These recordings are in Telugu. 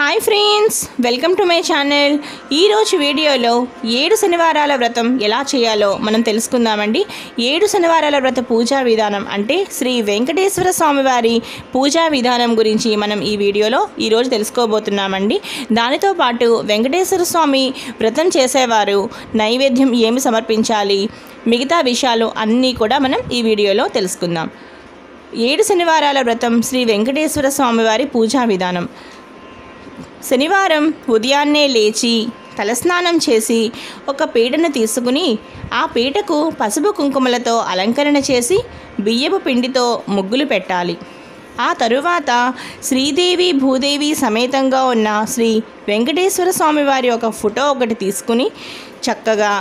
Hi friends, welcome to my channel. ఈరోజు వీడియోలో 7 శనివారాల వ్రతం ఎలా చేయాలో మనం తెలుసుకుందామండి. 7 శనివారాల వ్రత పూజా విధానం అంటే శ్రీ వెంకటేశ్వర స్వామి వారి పూజా విధానం గురించి మనం ఈ వీడియోలో ఈరోజు తెలుసుకోబోతున్నామండి. దానితో పాటు వెంకటేశ్వర స్వామి వ్రతం చేసేవారు నైవేద్యం ఏమి సమర్పించాలి, మిగతా విషయాలు అన్నీ కూడా మనం ఈ వీడియోలో తెలుసుకుందాం. 7 శనివారాల వ్రతం శ్రీ వెంకటేశ్వర స్వామి వారి పూజా విధానం. శనివారం ఉదయాన్నే లేచి తలస్నానం చేసి ఒక పీటను తీసుకుని ఆ పీటకు పసుపు కుంకుమలతో అలంకరణ చేసి బియ్యపు పిండితో ముగ్గులు పెట్టాలి. ఆ తరువాత శ్రీదేవి భూదేవి సమేతంగా ఉన్న శ్రీ వెంకటేశ్వర స్వామి వారి ఒక ఫోటో ఒకటి తీసుకుని చక్కగా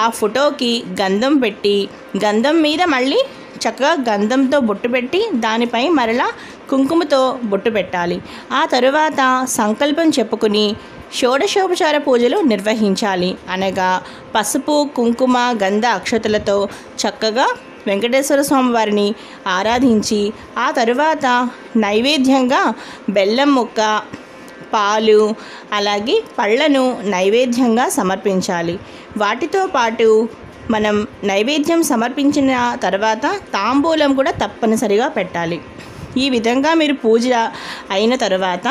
ఆ ఫోటోకి గంధం పెట్టి గంధం మీద మళ్ళీ చక్కగా గంధంతో బొట్టు పెట్టి దానిపై మరలా కుంకుమతో బొట్టు పెట్టాలి. ఆ తరువాత సంకల్పం చెప్పుకుని షోడశోపచార పూజలు నిర్వహించాలి. అనగా పసుపు కుంకుమ గంధ అక్షతలతో చక్కగా వెంకటేశ్వర స్వామి వారిని ఆరాధించి ఆ తరువాత నైవేద్యంగా బెల్లం ముక్క, పాలు, అలాగే పళ్ళను నైవేద్యంగా సమర్పించాలి. వాటితో పాటు మనం నైవేద్యం సమర్పించిన తర్వాత తాంబూలం కూడా తప్పనిసరిగా పెట్టాలి. ఈ విధంగా మీరు పూజ అయిన తర్వాత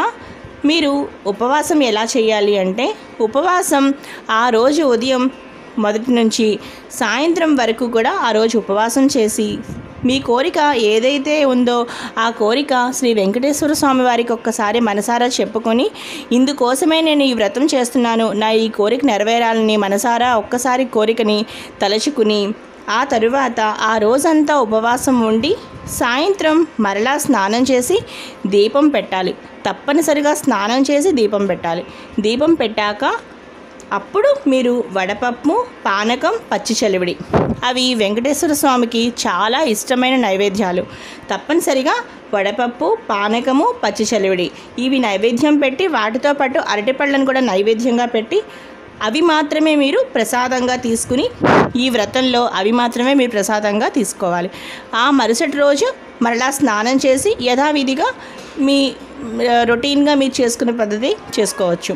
మీరు ఉపవాసం ఎలా చేయాలి అంటే, ఉపవాసం ఆ రోజు ఉదయం మొదటి నుంచి సాయంత్రం వరకు కూడా ఆ రోజు ఉపవాసం చేసి మీ కోరిక ఏదైతే ఉందో ఆ కోరిక శ్రీ వెంకటేశ్వర స్వామి వారికి ఒక్కసారి మనసారా చెప్పుకొని, ఇందుకోసమే నేను ఈ వ్రతం చేస్తున్నాను, నా ఈ కోరిక నెరవేరాలని మనసారా ఒక్కసారి కోరికని తలుచుకుని ఆ తరువాత ఆ రోజంతా ఉపవాసం ఉండి సాయంత్రం మరలా స్నానం చేసి దీపం పెట్టాలి. తప్పనిసరిగా స్నానం చేసి దీపం పెట్టాలి. దీపం పెట్టాక అప్పుడు మీరు వడపప్పు, పానకం, పచ్చి చలివిడి, అవి వెంకటేశ్వర స్వామికి చాలా ఇష్టమైన నైవేద్యాలు. తప్పనిసరిగా వడపప్పు, పానకము, పచ్చి చలివిడి ఇవి నైవేద్యం పెట్టి వాటితో పాటు అరటిపళ్ళను కూడా నైవేద్యంగా పెట్టి అవి మాత్రమే మీరు ప్రసాదంగా తీసుకుని ఈ వ్రతంలో అవి మాత్రమే మీరు ప్రసాదంగా తీసుకోవాలి. ఆ మరుసటి రోజు మరలా స్నానం చేసి యథావిధిగా మీ రొటీన్గా మీరు చేసుకునే పద్ధతి చేసుకోవచ్చు.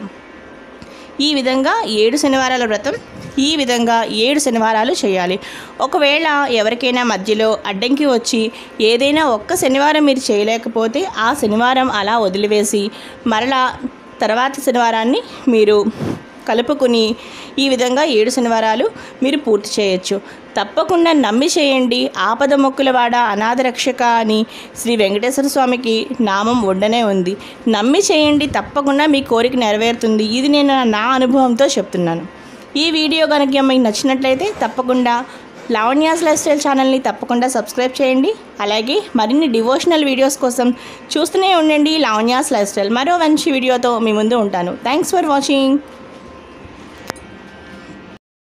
ఈ విధంగా 7 శనివారాల వ్రతం ఈ విధంగా 7 శనివారాలు చేయాలి. ఒకవేళ ఎవరికైనా మధ్యలో అడ్డంకి వచ్చి ఏదైనా ఒక్క శనివారం మీరు చేయలేకపోతే ఆ శనివారం అలా వదిలివేసి మరలా తర్వాత శనివారాన్ని మీరు కలుపుకుని ఈ విధంగా 7 శనివారాలు మీరు పూర్తి చేయొచ్చు. తప్పకుండా నమ్మి చేయండి. ఆపద మొక్కులవాడ అనాథ రక్షక అని శ్రీ వెంకటేశ్వర స్వామికి నామం ఉండనే ఉంది. నమ్మి చేయండి, తప్పకుండా మీ కోరిక నెరవేరుతుంది. ఇది నేను నా అనుభవంతో చెప్తున్నాను. ఈ వీడియో కనుక మీకు నచ్చినట్లయితే తప్పకుండా లావణ్యాస్ లైఫ్ స్టైల్ ఛానల్ని తప్పకుండా సబ్స్క్రైబ్ చేయండి. అలాగే మరిన్ని డివోషనల్ వీడియోస్ కోసం చూస్తూనే ఉండండి లావణ్యాస్ లైఫ్ స్టైల్. మరో మంచి వీడియోతో మీ ముందు ఉంటాను. Thanks for watching.